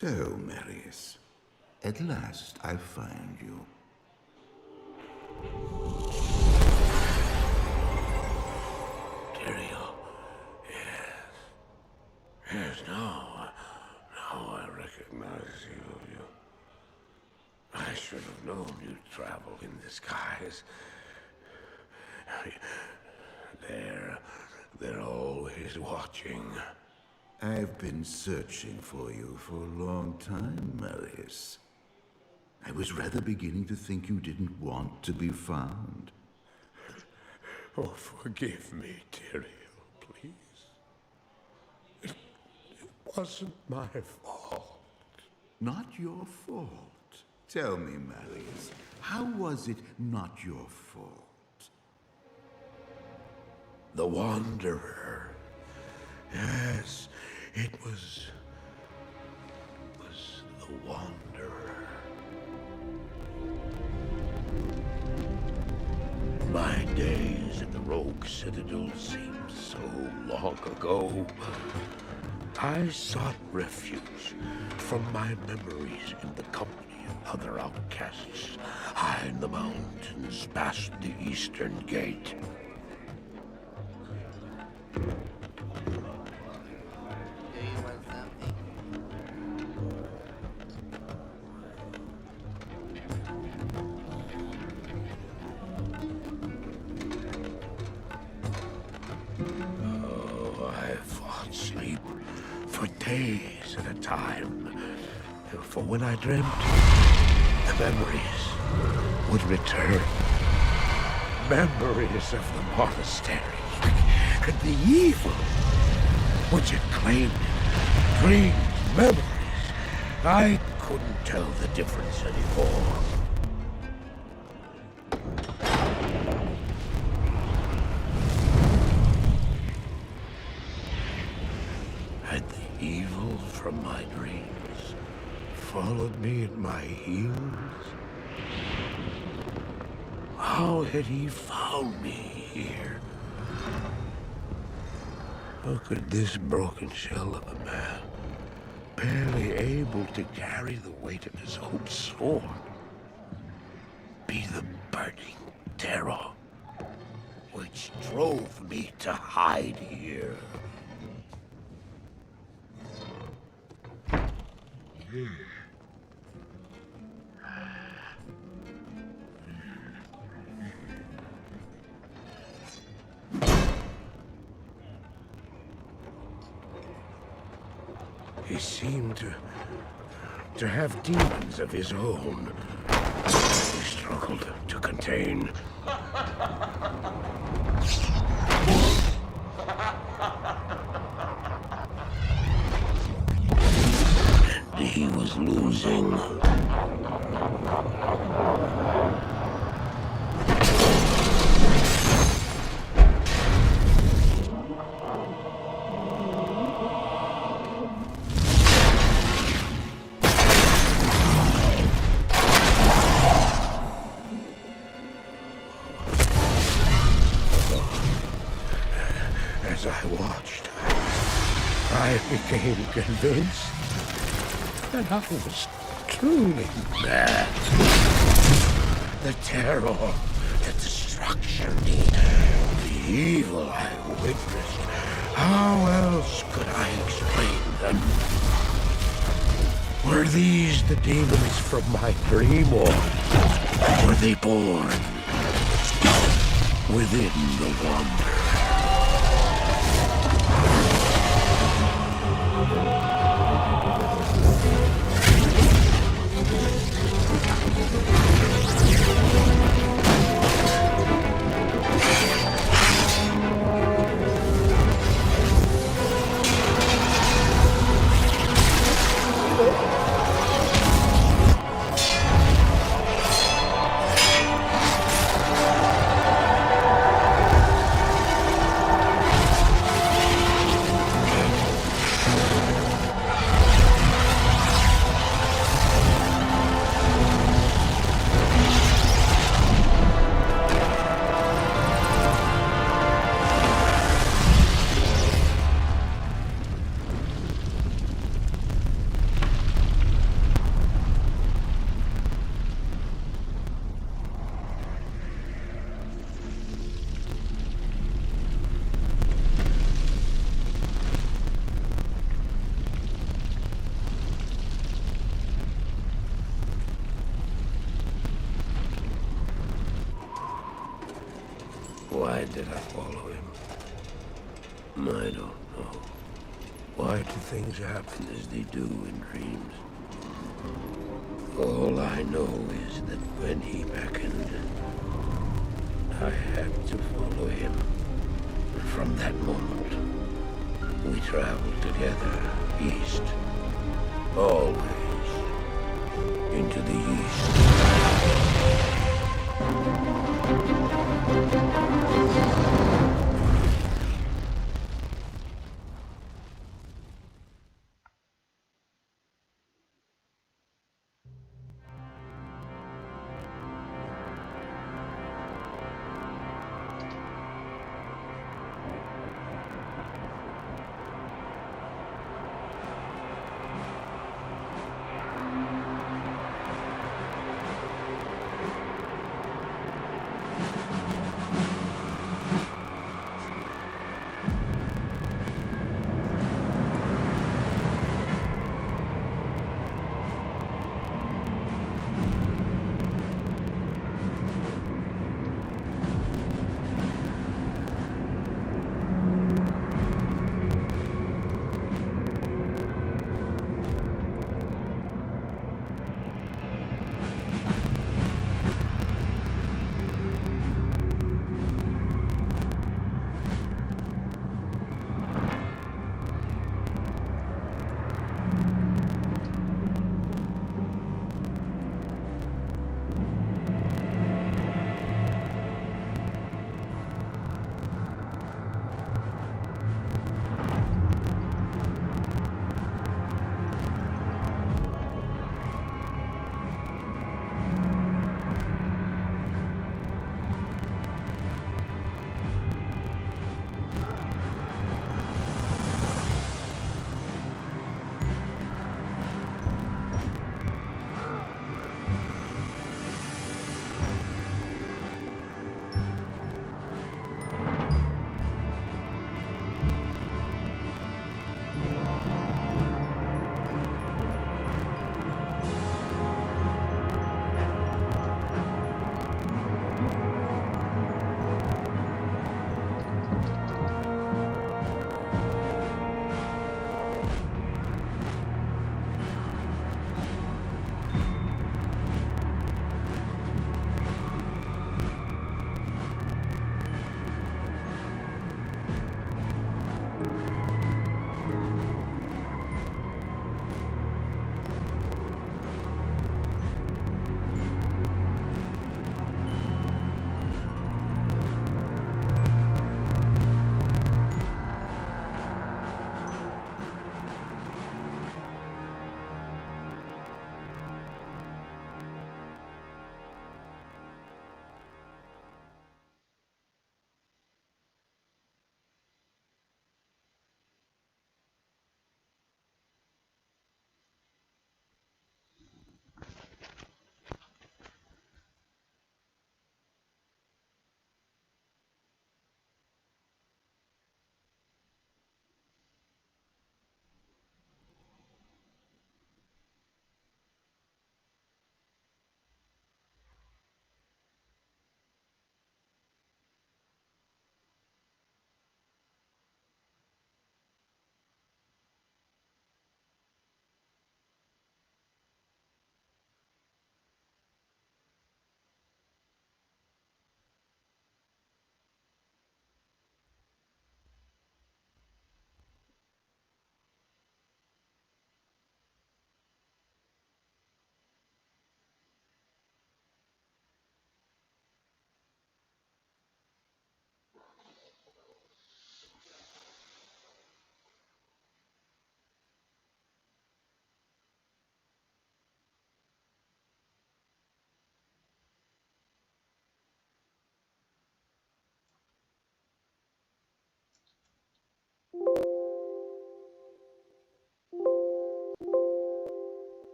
So, Marius, at last I find you. Tyrael, yes. Yes, now I recognize you. I should have known you'd travel in disguise. They're always watching. I've been searching for you for a long time, Marius. I was rather beginning to think you didn't want to be found. Oh, forgive me, Tyrael, please. It wasn't my fault. Not your fault. Tell me, Marius, how was it not your fault? The Wanderer. Yes, it was the Wanderer. My days at the Rogue Citadel seem so long ago. I sought refuge from my memories in the company of other outcasts, high in the mountains past the Eastern Gate. Days at a time. For when I dreamt, the memories would return. Memories of the monastery and the evil which had claimed it. Dreams, memories. I couldn't tell the difference anymore. Evil from my dreams followed me at my heels. How had he found me here? How could this broken shell of a man, barely able to carry the weight of his own sword, be the burning terror which drove me to hide here? He seemed to have demons of his own. He struggled to contain. And he was losing. As I watched, I became convinced that I was truly mad. The terror, the destruction, the evil I witnessed. How else could I explain them? Were these the demons from my dream, or were they born within the Wanderer? I don't know. Why do things happen as they do in dreams? All I know is that when he beckoned, I had to follow him. From that moment, we traveled together, east. Always. Into the east.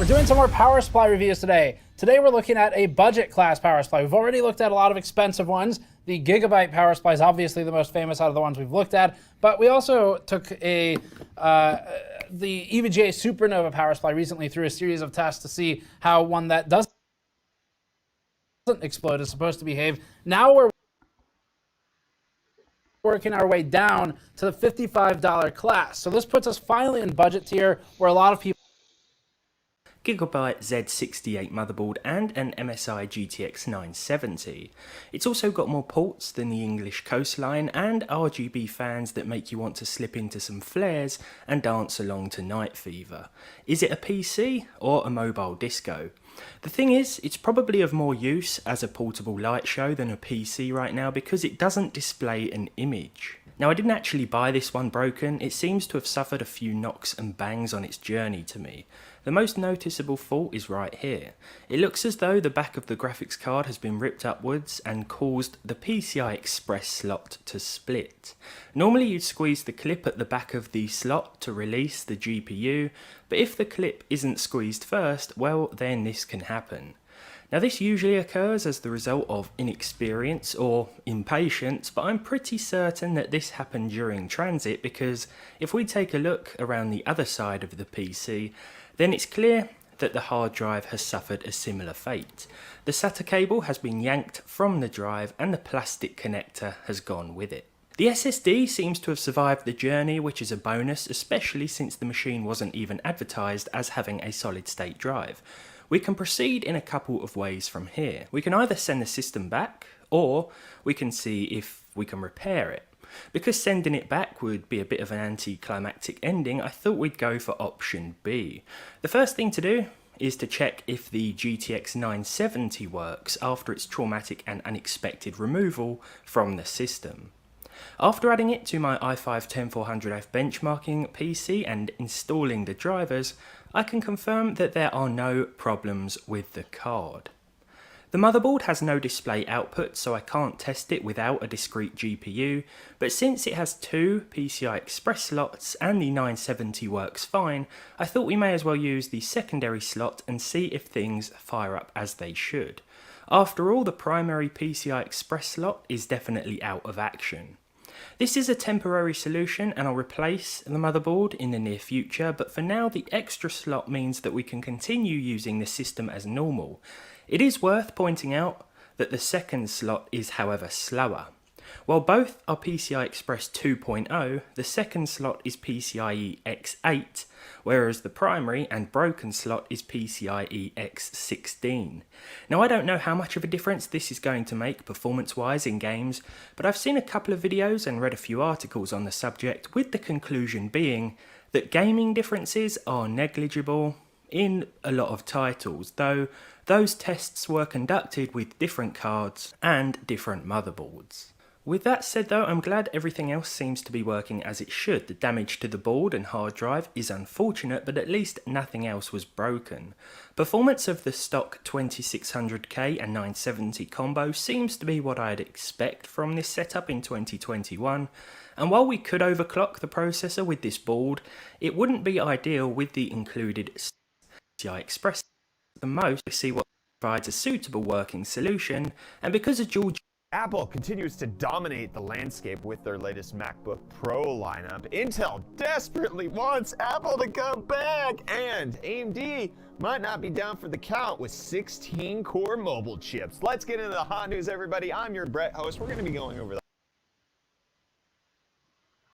We're doing some more power supply reviews today. Today we're looking at a budget class power supply. We've already looked at a lot of expensive ones. The Gigabyte power supply is obviously the most famous out of the ones we've looked at, but we also took the EVGA Supernova power supply recently through a series of tests to see how one that doesn't explode is supposed to behave. Now we're working our way down to the $55 class. So this puts us finally in budget tier where a lot of people Gigabyte Z68 motherboard and an MSI GTX 970. It's also got more ports than the English coastline and RGB fans that make you want to slip into some flares and dance along to Night Fever. Is it a PC or a mobile disco? The thing is, it's probably of more use as a portable light show than a PC right now because it doesn't display an image. Now, I didn't actually buy this one broken. It seems to have suffered a few knocks and bangs on its journey to me. The most noticeable fault is right here. It looks as though the back of the graphics card has been ripped upwards and caused the PCI Express slot to split. Normally you'd squeeze the clip at the back of the slot to release the GPU, but if the clip isn't squeezed first, well then this can happen. Now this usually occurs as the result of inexperience or impatience, but I'm pretty certain that this happened during transit because if we take a look around the other side of the PC, then it's clear that the hard drive has suffered a similar fate. The SATA cable has been yanked from the drive and the plastic connector has gone with it. The SSD seems to have survived the journey, which is a bonus, especially since the machine wasn't even advertised as having a solid state drive. We can proceed in a couple of ways from here. We can either send the system back, or we can see if we can repair it. Because sending it back would be a bit of an anticlimactic ending, I thought we'd go for option B. The first thing to do is to check if the GTX 970 works after its traumatic and unexpected removal from the system. After adding it to my i5-10400F benchmarking PC and installing the drivers, I can confirm that there are no problems with the card. The motherboard has no display output, so I can't test it without a discrete GPU, but since it has two PCI Express slots and the 970 works fine, I thought we may as well use the secondary slot and see if things fire up as they should. After all, the primary PCI Express slot is definitely out of action. This is a temporary solution and I'll replace the motherboard in the near future, but for now the extra slot means that we can continue using the system as normal. It is worth pointing out that the second slot is however slower. While both are PCI Express 2.0, the second slot is PCIe X8, whereas the primary and broken slot is PCIe X16. Now I don't know how much of a difference this is going to make performance-wise in games, but I've seen a couple of videos and read a few articles on the subject, with the conclusion being that gaming differences are negligible in a lot of titles, though those tests were conducted with different cards and different motherboards. With that said though, I'm glad everything else seems to be working as it should. The damage to the board and hard drive is unfortunate, but at least nothing else was broken. Performance of the stock 2600K and 970 combo seems to be what I'd expect from this setup in 2021, and while we could overclock the processor with this board, it wouldn't be ideal with the included PCI Express. The most, we see what provides a suitable working solution, and because a dual Apple continues to dominate the landscape with their latest MacBook Pro lineup. Intel desperately wants Apple to come back, and AMD might not be down for the count with 16 core mobile chips. Let's get into the hot news, everybody. I'm your Brett host. We're going to be going over the